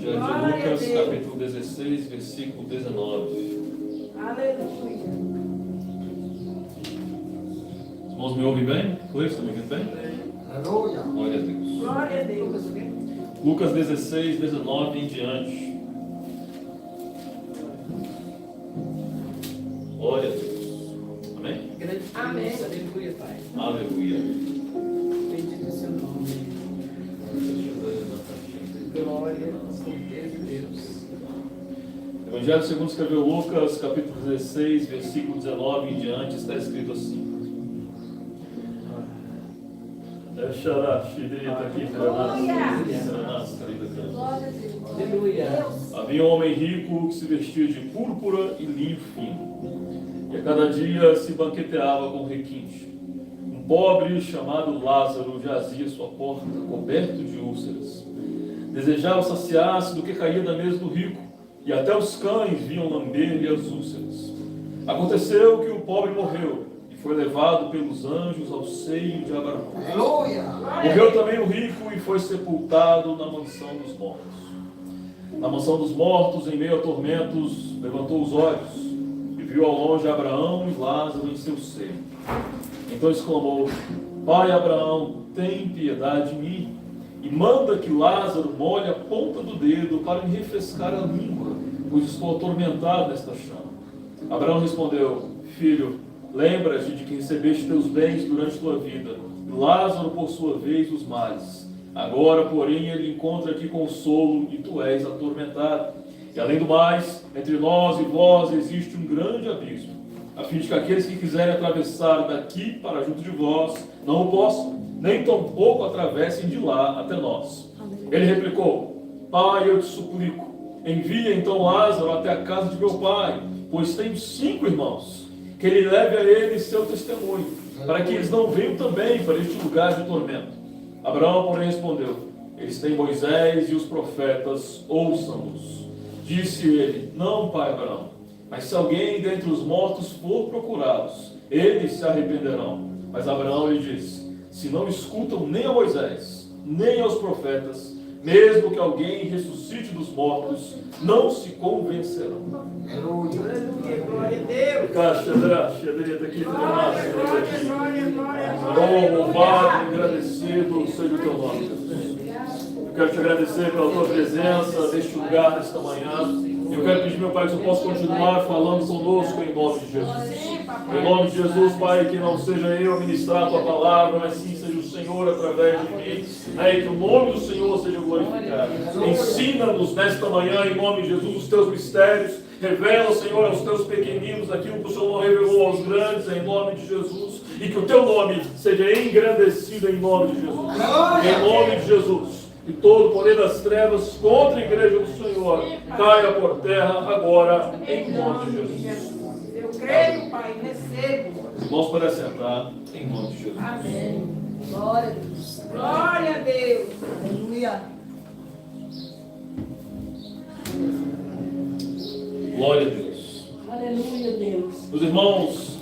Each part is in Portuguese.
Evangelho de Lucas, capítulo 16, versículo 19. Aleluia. Os irmãos me ouvem bem? Cleiton, está me ouvindo bem? Aleluia. Glória a Deus. Glória a Deus. Lucas 16, 19 em diante. Glória a Deus. Amém? Grande Amém. Deus, aleluia, Pai. Aleluia. Bendito é seu nome. Glória, certeza de Deus. Evangelho segundo escreveu Lucas, capítulo 16, versículo 19 em diante, está escrito assim. Aleluia. Havia um homem rico que se vestia de púrpura e linho fino, e a cada dia se banqueteava com requinte. Um pobre chamado Lázaro jazia à sua porta, coberto de úlceras. Desejava saciar-se do que caía da mesa do rico, e até os cães vinham lamber-lhe as úlceras. Aconteceu que o pobre morreu, e foi levado pelos anjos ao seio de Abraão. Aleluia. Morreu também o rico e foi sepultado na mansão dos mortos. Na mansão dos mortos, em meio a tormentos, levantou os olhos e viu ao longe Abraão e Lázaro em seu seio. Então exclamou: Pai Abraão, tem piedade de mim e manda que Lázaro molhe a ponta do dedo para me refrescar a língua, pois estou atormentado nesta chama. Abraão respondeu: Filho, lembra-te de que recebeste teus bens durante tua vida, e Lázaro, por sua vez, os males. Agora, porém, ele encontra aqui consolo e tu és atormentado. E além do mais, entre nós e vós existe um grande abismo, a fim de que aqueles que quiserem atravessar daqui para junto de vós não o possam, nem tampouco atravessem de lá até nós. Ele replicou: Pai, eu te suplico, envia então Lázaro até a casa de meu pai, pois tenho 5 irmãos, que ele leve a eles seu testemunho, para que eles não venham também para este lugar de tormento. Abraão, porém, respondeu: Eles têm Moisés e os profetas, ouçam-nos. Disse ele: Não, pai Abraão, mas se alguém dentre os mortos for procurá-los, eles se arrependerão. Mas Abraão lhe disse: Se não escutam nem a Moisés, nem aos profetas, mesmo que alguém ressuscite dos mortos, não se convencerão. Aleluia. Aleluia. Glória a Deus. Oh, louvado e agradecido seja o teu nome, Jesus. Eu quero te agradecer pela tua presença neste lugar, nesta manhã. Eu quero pedir, meu Pai, que eu possa continuar falando conosco em nome de Jesus. Em nome de Jesus, Pai, que não seja eu a ministrar a tua palavra, mas sim seja o Senhor através de mim. E que o nome do Senhor seja glorificado. Ensina-nos nesta manhã, em nome de Jesus, os teus mistérios. Revela, Senhor, aos teus pequeninos aquilo que o Senhor não revelou aos grandes, em nome de Jesus. E que o teu nome seja engrandecido em nome de Jesus. Em nome de Jesus. E todo o poder das trevas contra a igreja do Senhor caia por terra agora, em nome de Jesus. Eu creio, Pai, recebo. Os irmãos podem sentar, em nome de Jesus. Amém. Glória a Deus. Glória a Deus. Aleluia. Glória a Deus. Aleluia, Deus. Meus irmãos,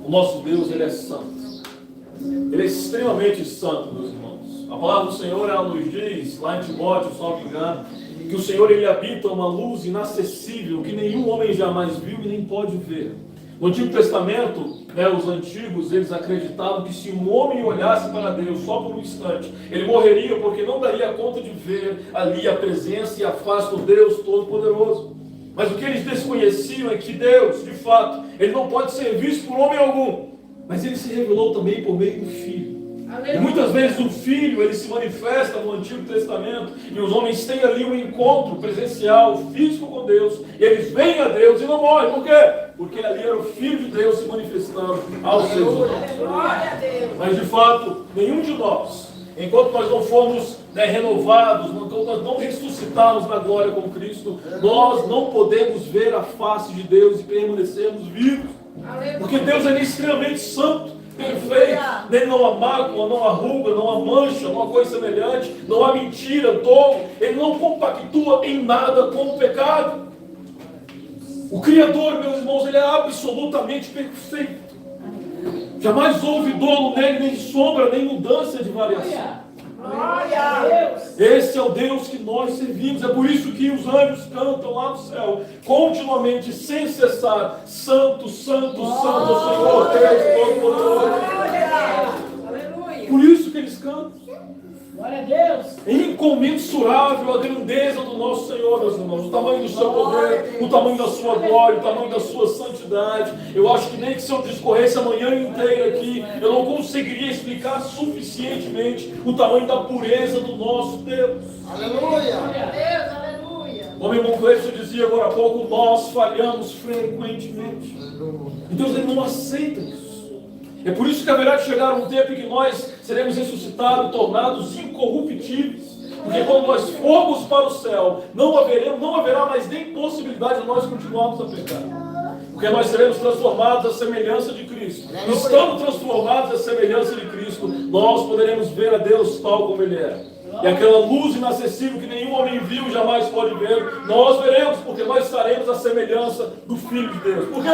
o nosso Deus, Ele é santo. Ele é extremamente santo, meus irmãos. A palavra do Senhor, ela nos diz, lá em Timóteo, se não me engano, que o Senhor, Ele habita uma luz inacessível, que nenhum homem jamais viu e nem pode ver. No Antigo Testamento, os antigos, eles acreditavam que se um homem olhasse para Deus só por um instante, ele morreria porque não daria conta de ver ali a presença e a face do Deus Todo-Poderoso. Mas o que eles desconheciam é que Deus, de fato, Ele não pode ser visto por homem algum, mas Ele se revelou também por meio do Filho. E muitas vezes o Filho, ele se manifesta no Antigo Testamento e os homens têm ali um encontro presencial, físico com Deus, e eles vêm a Deus e não morrem. Por quê? Porque ali era o Filho de Deus se manifestando aos seres humanos. Glória a Deus. Mas de fato, nenhum de nós, enquanto nós não formos renovados, enquanto nós não ressuscitarmos na glória com Cristo, nós não podemos ver a face de Deus e permanecermos vivos. Porque Deus é extremamente santo, perfeito, nele não há mácula, não há ruga, não há mancha, não há coisa semelhante, não há mentira, dolo, ele não compactua em nada com o pecado. O Criador, meus irmãos, ele é absolutamente perfeito. Jamais houve dolo nele, nem sombra, nem mudança de variação. Glória a Deus. Esse é o Deus que nós servimos. É por isso que os anjos cantam lá no céu, continuamente, sem cessar: Santo, Santo, Santo, Senhor, Deus Todo-Poderoso. Aleluia. Por isso que eles cantam. Glória a Deus. É incomensurável a grandeza do nosso Senhor, meus irmãos, o tamanho do seu poder, o tamanho da sua glória, o tamanho da sua santidade. Eu acho que nem que se eu discorresse a manhã inteira aqui, eu não conseguiria explicar suficientemente o tamanho da pureza do nosso Deus. Aleluia. Glória a Deus. Aleluia. Como o irmão Cleiton dizia agora há pouco, nós falhamos frequentemente. E Deus ele não aceita isso. É por isso que haverá de chegar um tempo em que nós seremos ressuscitados, tornados incorruptíveis. Porque quando nós formos para o céu, não haverá mais nem possibilidade de nós continuarmos a pecar. Porque nós seremos transformados à semelhança de Cristo. Estando transformados à semelhança de Cristo, nós poderemos ver a Deus tal como Ele é. E aquela luz inacessível que nenhum homem viu, jamais pode ver, nós veremos, porque nós estaremos à semelhança do Filho de Deus. Por quê?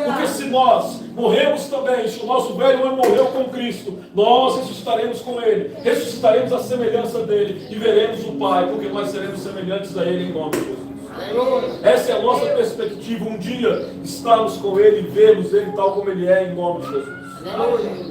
Porque se nós morremos também, se o nosso velho homem morreu com Cristo, nós ressuscitaremos com Ele, ressuscitaremos à semelhança dEle e veremos o Pai, porque nós seremos semelhantes a Ele em nome de Jesus. Essa é a nossa perspectiva, um dia estarmos com Ele e vermos Ele tal como Ele é em nome de Jesus.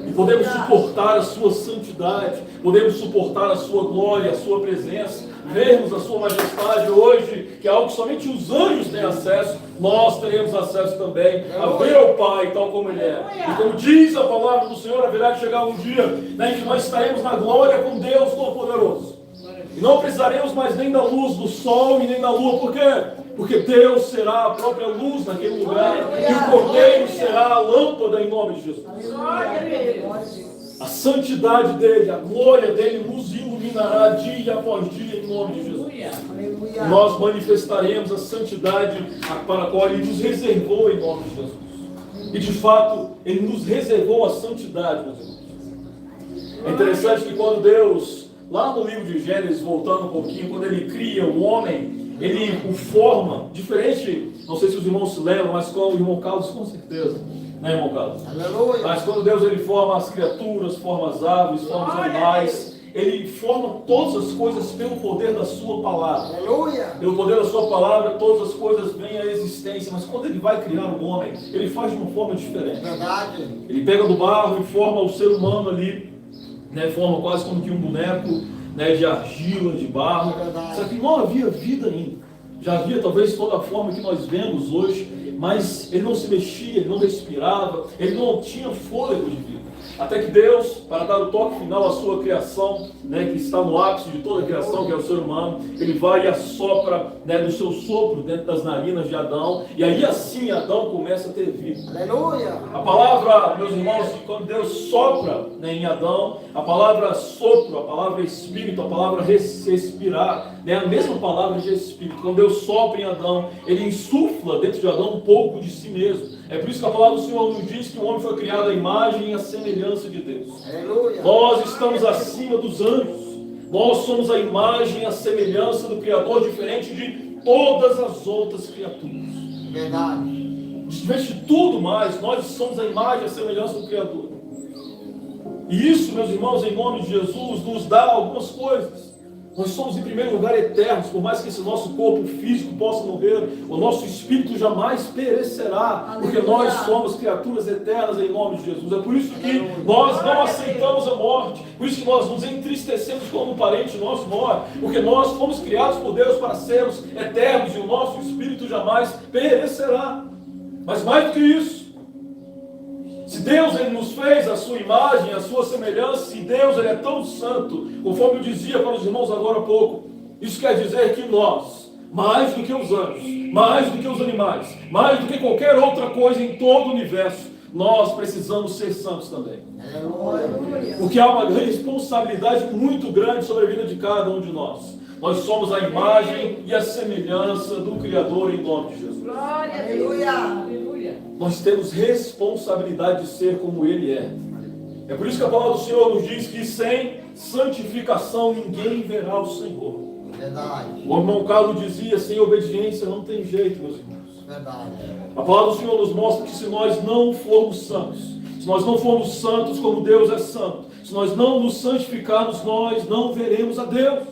E podemos suportar a sua santidade, podemos suportar a sua glória, a sua presença, vermos a sua majestade hoje, que é algo que somente os anjos têm acesso, nós teremos acesso também a ver ao Pai tal como Ele é. E como diz a palavra do Senhor, haverá de chegar um dia em que nós estaremos na glória com Deus Todo-Poderoso. E não precisaremos mais nem da luz do sol e nem da lua. Por quê? Porque Deus será a própria luz naquele lugar. E o Cordeiro será a lâmpada em nome de Jesus. A santidade dele, a glória dele nos iluminará dia após dia em nome de Jesus. E nós manifestaremos a santidade para a qual Ele nos reservou em nome de Jesus. E de fato, Ele nos reservou a santidade, meus irmãos. É interessante que quando Deus, lá no livro de Gênesis, voltando um pouquinho, quando Ele cria o homem, Ele o forma, diferente, não sei se os irmãos se lembram, mas com o irmão Carlos, com certeza, né, irmão Carlos? Aleluia. Mas quando Deus ele forma as criaturas, forma as aves, forma os animais, Ele forma todas as coisas pelo poder da sua palavra. Aleluia. Pelo poder da sua palavra, todas as coisas vêm à existência. Mas quando Ele vai criar o homem, Ele faz de uma forma diferente. Verdade. Ele pega do barro e forma o ser humano ali, né, forma quase como que um boneco, né, de argila, de barro. Só que não havia vida ainda. Já havia talvez toda a forma que nós vemos hoje, mas ele não se mexia, ele não respirava, ele não tinha fôlego de vida. Até que Deus, para dar o toque final à sua criação, né, que está no ápice de toda a criação, que é o ser humano, Ele vai e assopra, né, do seu sopro dentro das narinas de Adão, e aí assim Adão começa a ter vida. Aleluia. A palavra, meus irmãos, quando Deus sopra, né, em Adão, a palavra sopro, a palavra espírito, a palavra respirar, né, a mesma palavra de espírito. Quando Deus sopra em Adão, Ele insufla dentro de Adão um pouco de si mesmo. É por isso que a palavra do Senhor nos diz que o homem foi criado à imagem e à semelhança de Deus. Aleluia. Nós estamos acima dos anjos. Nós somos a imagem e a semelhança do Criador, diferente de todas as outras criaturas. Verdade. Diferente de tudo mais, nós somos a imagem e a semelhança do Criador. E isso, meus irmãos, em nome de Jesus, nos dá algumas coisas. Nós somos, em primeiro lugar, eternos. Por mais que esse nosso corpo físico possa morrer, o nosso espírito jamais perecerá, porque nós somos criaturas eternas em nome de Jesus. É por isso que nós não aceitamos a morte, por isso que nós nos entristecemos quando um parente nosso morre, porque nós fomos criados por Deus para sermos eternos e o nosso espírito jamais perecerá. Mas mais do que isso, se Deus ele nos fez a sua imagem, a sua semelhança, se Deus ele é tão santo, conforme eu dizia para os irmãos agora há pouco, isso quer dizer que nós, mais do que os anjos, mais do que os animais, mais do que qualquer outra coisa em todo o universo, nós precisamos ser santos também. Porque há uma responsabilidade muito grande sobre a vida de cada um de nós. Nós somos a imagem e a semelhança do Criador em nome de Jesus. Glória a Deus. Nós temos responsabilidade de ser como Ele é. É por isso que a palavra do Senhor nos diz que sem santificação ninguém verá o Senhor. Verdade. O irmão Carlos dizia, sem obediência não tem jeito, meus irmãos. Verdade. A palavra do Senhor nos mostra que se nós não formos santos, se nós não formos santos como Deus é santo, Se nós não nos santificarmos, nós não veremos a Deus.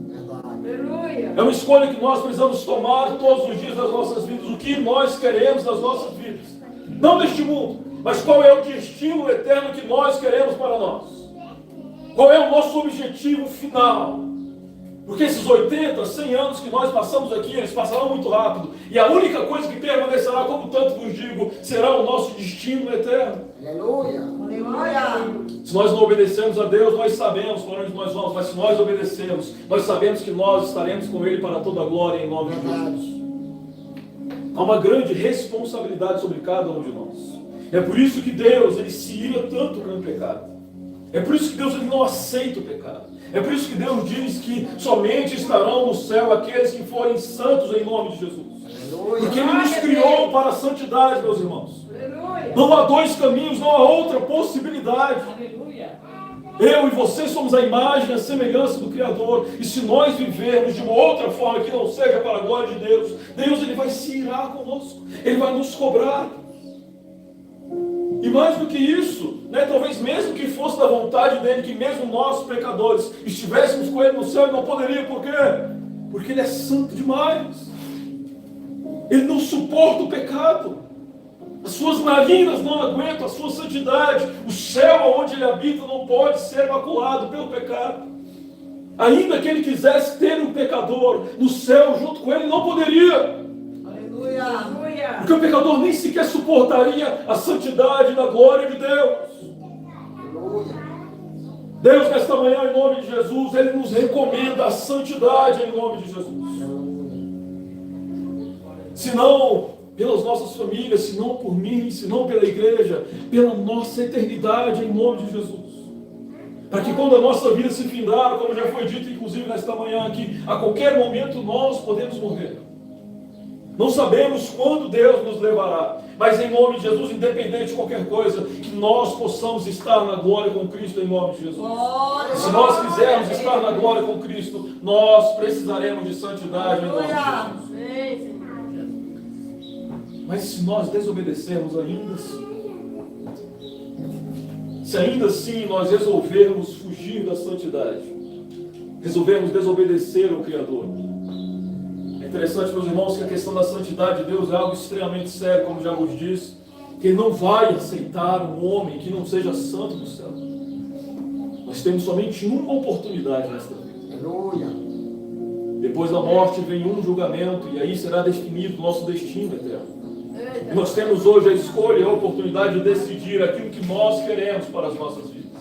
Verdade. Aleluia. É uma escolha que nós precisamos tomar todos os dias das nossas vidas. O que nós queremos das nossas vidas. Não deste mundo, mas qual é o destino eterno que nós queremos para nós. Qual é o nosso objetivo final. Porque esses 80, 100 anos que nós passamos aqui, eles passarão muito rápido. E a única coisa que permanecerá, como tanto vos digo, será o nosso destino eterno. Aleluia. Aleluia. Se nós não obedecermos a Deus, nós sabemos para onde nós vamos. Mas se nós obedecermos, nós sabemos que nós estaremos com Ele para toda a glória em nome de Jesus. Há uma grande responsabilidade sobre cada um de nós. É por isso que Deus, Ele se ira tanto com o pecado. É por isso que Deus, Ele não aceita o pecado. É por isso que Deus diz que somente estarão no céu aqueles que forem santos em nome de Jesus. Porque Ele nos criou para a santidade, meus irmãos. Aleluia. Não há dois caminhos, não há outra possibilidade. Aleluia. Eu e você somos a imagem e a semelhança do Criador. E se nós vivermos de uma outra forma que não seja para a glória de Deus, Deus Ele vai se irar conosco. Ele vai nos cobrar. E mais do que isso, talvez mesmo que fosse da vontade dele, que mesmo nós, pecadores, estivéssemos com Ele no céu, Ele não poderia. Por quê? Porque Ele é santo demais. Ele não suporta o pecado. As suas narinas não aguentam a sua santidade. O céu onde Ele habita não pode ser maculado pelo pecado. Ainda que Ele quisesse ter um pecador no céu junto com Ele, não poderia. Aleluia. Porque o pecador nem sequer suportaria a santidade da glória de Deus. Aleluia. Deus, nesta manhã, em nome de Jesus, Ele nos recomenda a santidade em nome de Jesus. Se não pelas nossas famílias, se não por mim, se não pela igreja, pela nossa eternidade em nome de Jesus. Para que quando a nossa vida se findar, como já foi dito inclusive nesta manhã aqui, a qualquer momento nós podemos morrer. Não sabemos quando Deus nos levará, mas em nome de Jesus, independente de qualquer coisa, que nós possamos estar na glória com Cristo em nome de Jesus. Glória. Se nós quisermos estar na glória com Cristo, nós precisaremos de santidade em nome de Jesus. Mas se nós desobedecermos ainda assim, se ainda assim nós resolvermos fugir da santidade, resolvermos desobedecer ao Criador, é interessante, meus irmãos, que a questão da santidade de Deus é algo extremamente sério, como já vos disse, que Ele não vai aceitar um homem que não seja santo no céu. Nós temos somente uma oportunidade nesta vida. Aleluia. Depois da morte vem um julgamento, e aí será definido o nosso destino eterno. E nós temos hoje a escolha e a oportunidade de decidir aquilo que nós queremos para as nossas vidas.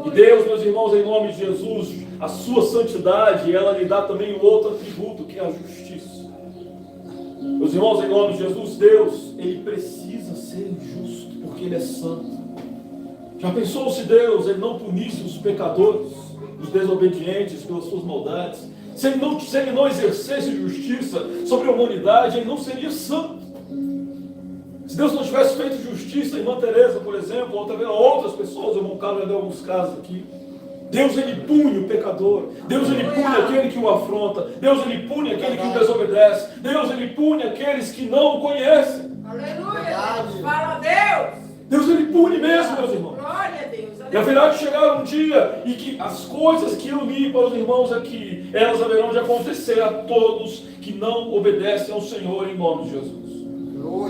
E Deus, meus irmãos, em nome de Jesus, a sua santidade, ela lhe dá também um outro atributo, que é a justiça. Meus irmãos, em nome de Jesus, Deus, Ele precisa ser justo, porque Ele é santo. Já pensou se Deus, Ele não punisse os pecadores, os desobedientes pelas suas maldades? Se ele não exercesse justiça sobre a humanidade, Ele não seria santo. Se Deus não tivesse feito justiça em Irmã Teresa, por exemplo, ou também outras pessoas, o irmão Carlos já deu alguns casos aqui, Deus, Ele pune o pecador. Deus, Ele pune aquele que o afronta. Deus, Ele pune aquele que o desobedece. Deus, Ele pune aqueles que não o conhecem. Aleluia. Fala a Deus. Deus, Ele pune mesmo, meus irmãos. Glória a Deus. E haverá de chegar um dia em que as coisas que eu li para os irmãos aqui, elas haverão de acontecer a todos que não obedecem ao Senhor em nome de Jesus.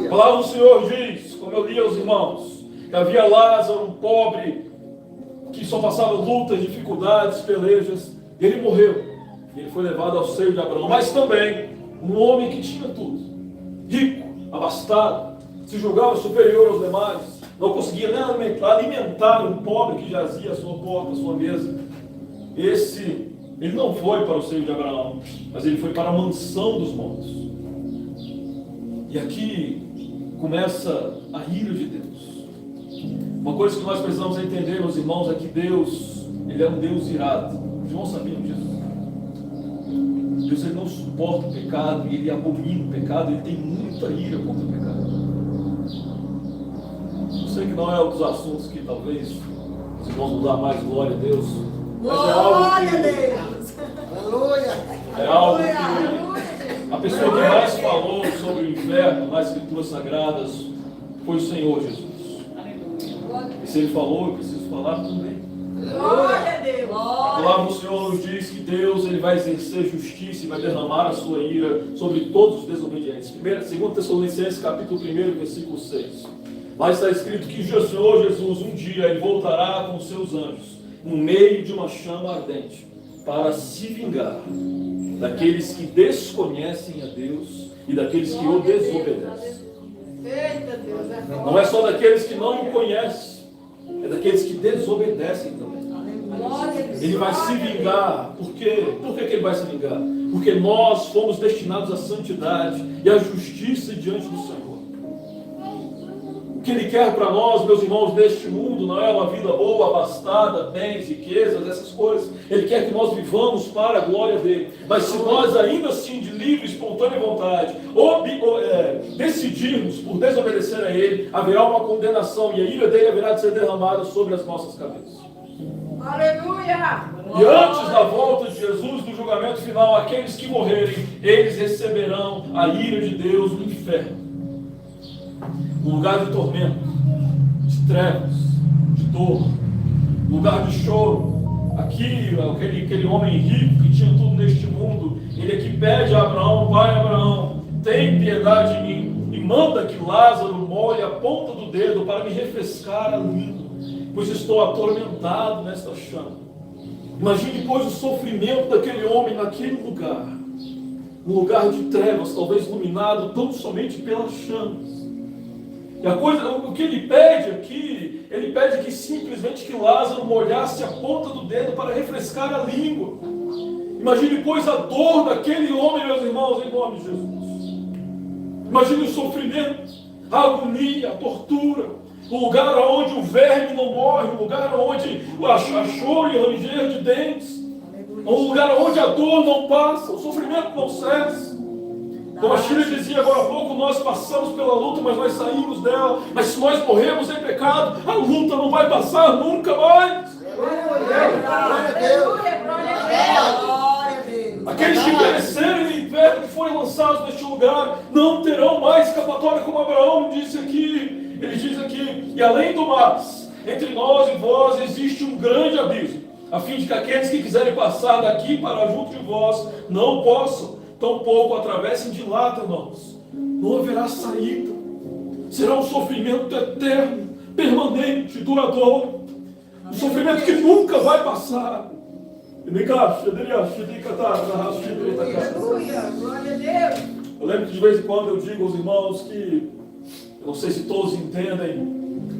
A palavra do Senhor diz, como eu li aos irmãos, que havia Lázaro, um pobre, que só passava lutas, dificuldades, pelejas, e ele morreu. Ele foi levado ao seio de Abraão. Mas também, um homem que tinha tudo, rico, abastado, se julgava superior aos demais, não conseguia nem alimentar um pobre que jazia à sua porta, à sua mesa. Ele não foi para o seio de Abraão, mas ele foi para a mansão dos mortos. E aqui começa a ira de Deus. Uma coisa que nós precisamos entender, meus irmãos, é que Deus, Ele é um Deus irado. Os irmãos sabiam disso? Deus, Ele não suporta o pecado, e Ele abomina o pecado, Ele tem muita ira contra o pecado. Eu sei que não é um dos assuntos que talvez os irmãos vão dar mais glória a Deus, mas é algo Glória a que, Deus. Aleluia. é algo que Aleluia. a pessoa que mais falou sobre o inferno nas Escrituras Sagradas foi o Senhor Jesus. Aleluia. E se Ele falou, eu preciso falar também. Glória a Deus. A palavra do Senhor nos diz que Deus ele vai exercer justiça e vai derramar a sua ira sobre todos os desobedientes. 2 Tessalonicenses capítulo 1, versículo 6. Lá está escrito que o Senhor Jesus um dia ele voltará com os seus anjos no meio de uma chama ardente para se vingar daqueles que desconhecem a Deus e daqueles que o desobedecem. Eita Deus, é forte. Não é só daqueles que não o conhecem, é daqueles que desobedecem também. Glória a Deus. Ele vai se vingar. Por quê? Por que ele vai se vingar? Porque nós fomos destinados à santidade e à justiça diante do Senhor. O que Ele quer para nós, meus irmãos, neste mundo, não é uma vida boa, abastada, bens, riquezas, essas coisas. Ele quer que nós vivamos para a glória dEle. Mas se nós ainda assim, de livre, espontânea vontade, decidirmos por desobedecer a Ele, haverá uma condenação e a ira dEle haverá de ser derramada sobre as nossas cabeças. Aleluia. E antes da volta de Jesus, do julgamento final, aqueles que morrerem, eles receberão a ira de Deus no inferno. Um lugar de tormento, de trevas, de dor, um lugar de choro. Aqui, aquele homem rico que tinha tudo neste mundo, ele aqui pede a Abraão: pai Abraão, tem piedade de mim e manda que Lázaro molhe a ponta do dedo para me refrescar a língua, pois estou atormentado nesta chama. Imagine, pois, o sofrimento daquele homem naquele lugar, um lugar de trevas, talvez iluminado tão somente pelas chamas. E o que ele pede aqui, ele pede que simplesmente que Lázaro molhasse a ponta do dedo para refrescar a língua. Imagine, pois, a dor daquele homem, meus irmãos, em nome de Jesus. Imagine o sofrimento, a agonia, a tortura, o lugar onde o verme não morre, o lugar onde há choro e ranger de dentes, um lugar onde a dor não passa, o sofrimento não cessa. Como a Sheila dizia agora há pouco, nós passamos pela luta, mas nós saímos dela. Mas se nós morremos em pecado, a luta não vai passar nunca mais. Aleluia. Glória a Deus. Aqueles que perecerem no inferno, que forem lançados neste lugar, não terão mais escapatória, como Abraão disse aqui. Ele diz aqui: e além do mais, entre nós e vós existe um grande abismo, a fim de que aqueles que quiserem passar daqui para junto de vós não possam, tampouco atravessem de lá até nós. Não haverá saída. Será um sofrimento eterno, permanente, duradouro. Um sofrimento que nunca vai passar. Aleluia. Glória a Deus. Eu lembro que de vez em quando eu digo aos irmãos que, eu não sei se todos entendem,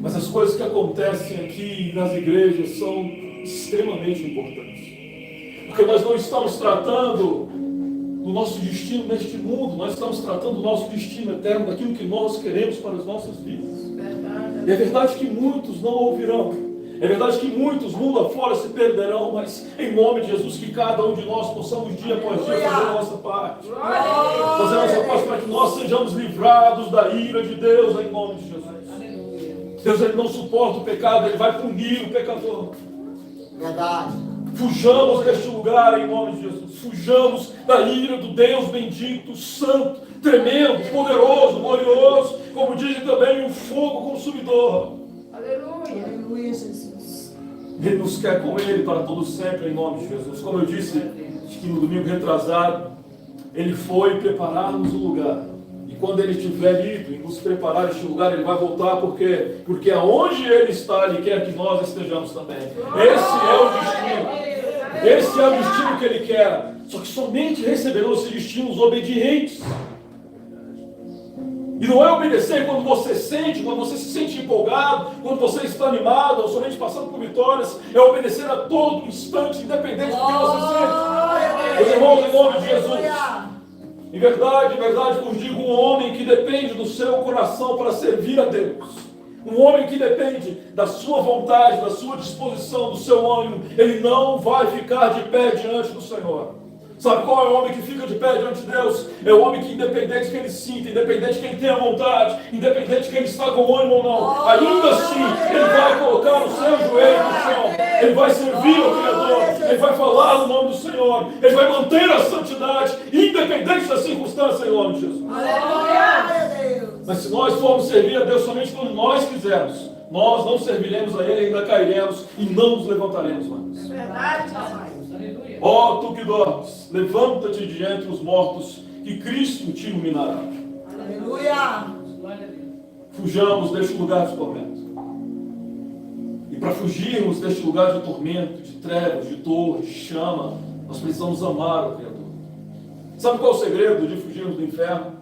mas as coisas que acontecem aqui nas igrejas são extremamente importantes. Porque nós não estamos tratando do nosso destino neste mundo, nós estamos tratando do nosso destino eterno, daquilo que nós queremos para as nossas vidas. E é verdade que muitos não ouvirão. É verdade que muitos mundo afora se perderão, mas em nome de Jesus, que cada um de nós possamos dia após dia fazer a nossa parte. Fazer a nossa parte para que nós sejamos livrados da ira de Deus em nome de Jesus. Deus, Ele não suporta o pecado, Ele vai punir o pecador. Verdade. Fujamos deste lugar em nome de Jesus. Fujamos da ira do Deus bendito, santo, tremendo, poderoso, glorioso, como diz também o fogo consumidor. Aleluia. Aleluia, Jesus. Ele nos quer com Ele para todo sempre, em nome de Jesus. Como eu disse, acho que no domingo retrasado, Ele foi preparar-nos um lugar. E quando Ele estiver ido e nos preparar este lugar, Ele vai voltar, porque aonde Ele está, Ele quer que nós estejamos também. Esse é o destino. Esse é o destino que Ele quer. Só que somente receberão esse destino os obedientes. E não é obedecer quando você se sente empolgado, quando você está animado, ou somente passando por vitórias. É obedecer a todo instante, independente do que você sente. Meus irmãos, em nome de Jesus. Em verdade, vos digo, um homem que depende do seu coração para servir a Deus. Um homem que depende da sua vontade, da sua disposição, do seu ânimo. Ele não vai ficar de pé diante do Senhor. Sabe qual é o homem que fica de pé diante de Deus? É o homem que, independente que ele sinta, independente que ele tenha vontade, independente que ele está com ânimo ou não, ainda assim, ele vai colocar o seu joelho no chão, ele vai servir ao Criador, ele vai falar no nome do Senhor, ele vai manter a santidade, independente da circunstância, em nome de Jesus. Aleluia. Mas se nós formos servir a Deus somente quando nós quisermos, nós não serviremos a Ele, ainda cairemos e não nos levantaremos mais. Verdade, papai. Ó tu que dormes, levanta-te de entre os mortos, que Cristo te iluminará. Aleluia. Fujamos deste lugar de tormento. E para fugirmos deste lugar de tormento, de trevas, de dor, de chama, nós precisamos amar o Criador. Sabe qual é o segredo de fugirmos do inferno?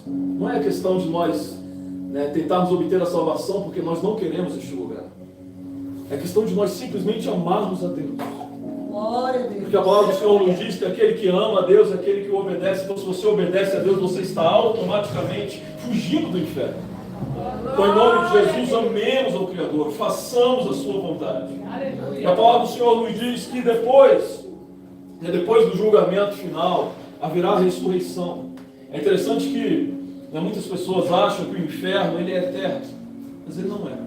Não é a questão de nós tentarmos obter a salvação porque nós não queremos este lugar. É questão de nós simplesmente amarmos a Deus. Glória a Deus. Porque a palavra do Senhor nos diz que aquele que ama a Deus é aquele que o obedece. Então, se você obedece a Deus, você está automaticamente fugindo do inferno. Então, em nome de Jesus, amemos ao Criador, façamos a sua vontade. E a palavra do Senhor nos diz que depois do julgamento final, haverá ressurreição. É interessante que muitas pessoas acham que o inferno ele é eterno, mas ele não é.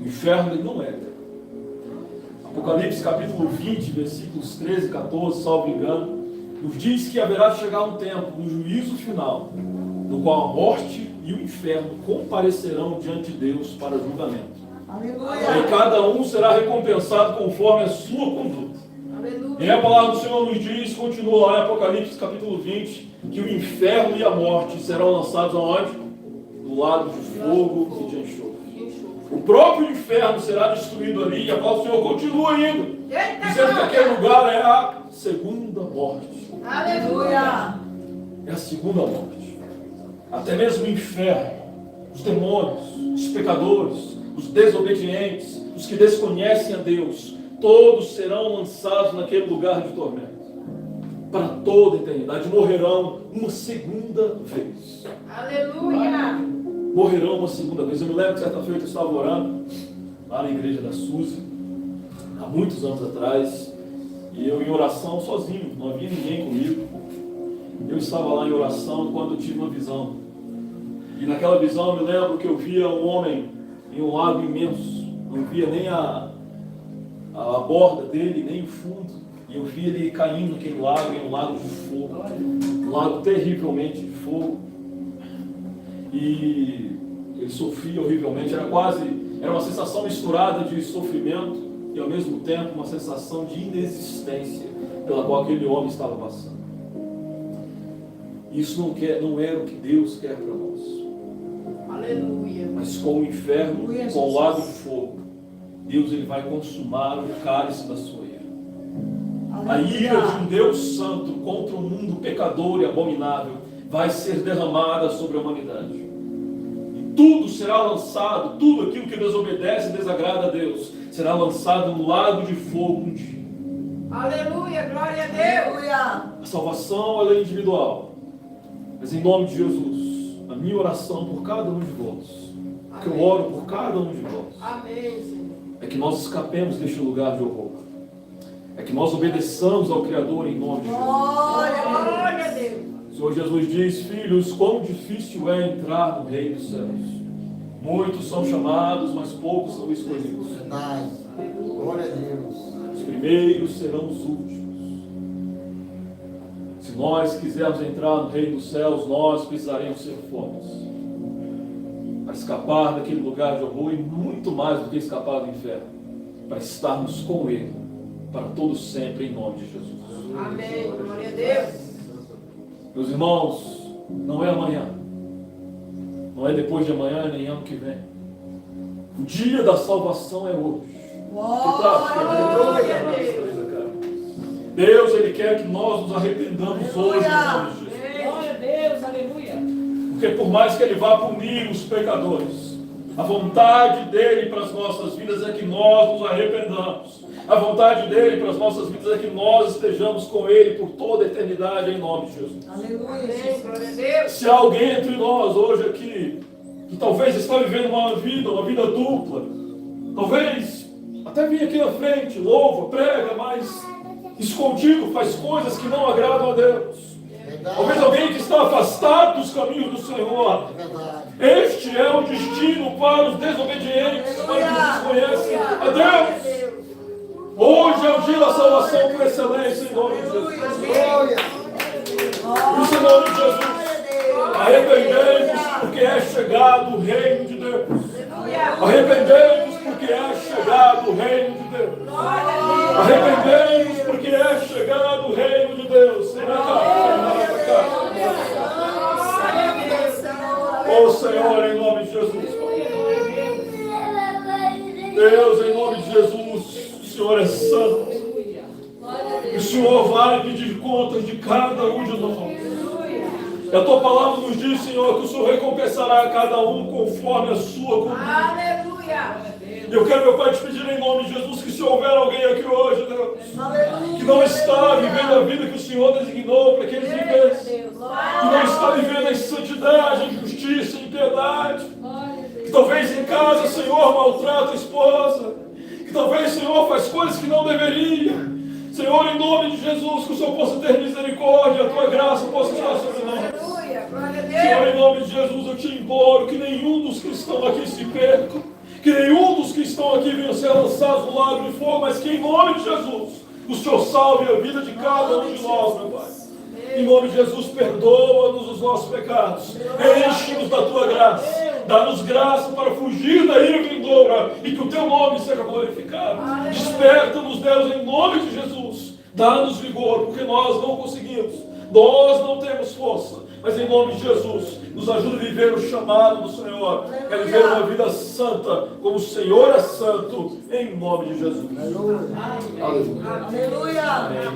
O inferno ele não é eterno. Apocalipse capítulo 20, versículos 13 e 14, salvo engano, nos diz que haverá de chegar um tempo, no juízo final, no qual a morte e o inferno comparecerão diante de Deus para julgamento. Aleluia. E cada um será recompensado conforme a sua conduta. E a palavra do Senhor nos diz, continua lá em Apocalipse capítulo 20, que o inferno e a morte serão lançados aonde? Do lago de fogo e de enxofre. O próprio inferno será destruído ali, e a palavra do Senhor continua indo, dizendo que aquele lugar é a segunda morte. Aleluia. É a segunda morte. Até mesmo o inferno, os demônios, os pecadores, os desobedientes, os que desconhecem a Deus, todos serão lançados naquele lugar de tormento. Para toda a eternidade. Morrerão uma segunda vez. Aleluia. Morrerão uma segunda vez. Eu me lembro que certa feita eu estava orando lá na igreja da Suzy, há muitos anos atrás, e eu em oração sozinho, não havia ninguém comigo. Eu estava lá em oração quando eu tive uma visão. E naquela visão eu me lembro que eu via um homem em um lago imenso. Não via nem a borda dele, nem o fundo. E eu vi ele caindo naquele lago, em um lago de fogo. Um lago terrivelmente de fogo. E ele sofria horrivelmente. Era uma sensação misturada de sofrimento e ao mesmo tempo uma sensação de inexistência pela qual aquele homem estava passando. Isso não era o que Deus quer para nós. Aleluia. Mas com o inferno, com o lago de fogo, Deus ele vai consumar o cálice da sua ira. A ira de um Deus santo contra um mundo pecador e abominável vai ser derramada sobre a humanidade. E tudo será lançado, tudo aquilo que desobedece e desagrada a Deus, será lançado no lago de fogo um dia. Aleluia, glória a Deus. A salvação ela é individual. Mas em nome de Jesus, a minha oração por cada um de vós, que eu oro por cada um de vós, Amém, Senhor. é que nós escapemos deste lugar de horror. É que nós obedeçamos ao Criador em nome de Jesus. Glória a Deus. O Senhor Jesus diz: filhos, quão difícil é entrar no reino dos céus. Muitos são chamados, mas poucos são escolhidos. Verdade. Glória a Deus. Os primeiros serão os últimos. Se nós quisermos entrar no reino dos céus, nós precisaremos ser fortes para escapar daquele lugar de horror, e muito mais do que escapar do inferno, para estarmos com Ele para todo sempre, em nome de Jesus. Amém, glória a Deus. Meus irmãos, não é amanhã, não é depois de amanhã, nem ano que vem. O dia da salvação é hoje. Glória a Deus. Deus, Ele quer que nós nos arrependamos hoje, em nome de Jesus. Glória a Deus, aleluia. Porque por mais que Ele vá punir os pecadores, a vontade dEle para as nossas vidas é que nós nos arrependamos. A vontade dEle para as nossas vidas é que nós estejamos com Ele por toda a eternidade, em nome de Jesus. Aleluia. Amém, glória a Deus. Se há alguém entre nós hoje aqui, que talvez está vivendo uma vida dupla, talvez até vir aqui na frente, louva, prega, mas escondido faz coisas que não agradam a Deus. Talvez alguém que está afastado dos caminhos do Senhor. Este é o destino para os desobedientes, para os que desconhecem a Deus. Hoje é o dia da salvação por excelência, em nome de Jesus. Glória. Isso em nome de Jesus. Arrependei-vos, porque é chegado o reino de Deus. Arrependei-vos porque é chegado o reino de Deus. Arrependei-vos porque é chegado o reino de Deus. Oh Senhor, em nome de Jesus. Deus, em nome de Jesus, o Senhor é santo. O Senhor vai pedir contas de cada um de nós. E a tua palavra nos diz, Senhor, que o Senhor recompensará a cada um conforme a sua conduta. Eu quero, meu Pai, te pedir em nome de Jesus que se houver alguém aqui hoje, Deus, que não está vivendo a vida que o Senhor designou para que eles vivessem, que não está vivendo em santidade, em justiça, em piedade, que talvez em casa, Senhor, maltrata a esposa, que talvez, Senhor, faz coisas que não deveria. Senhor, em nome de Jesus, que o Senhor possa ter misericórdia, a tua graça possa estar sobre nós. Senhor, em nome de Jesus, eu te imploro que nenhum dos que estão aqui se percam, que nenhum dos que estão aqui venham ser lançados no lago de fogo, mas que em nome de Jesus, o Senhor salve a vida de cada um de nós, meu Pai. Em nome de Jesus, perdoa-nos os nossos pecados, enche-nos da tua graça. Dá-nos graça para fugir da ira vindoura e que o teu nome seja glorificado. Desperta-nos, Deus, em nome de Jesus. Dá-nos vigor, porque nós não conseguimos. Nós não temos força. Mas em nome de Jesus, nos ajuda a viver o chamado do Senhor. É viver uma vida santa, como o Senhor é santo. Em nome de Jesus. Aleluia. Aleluia.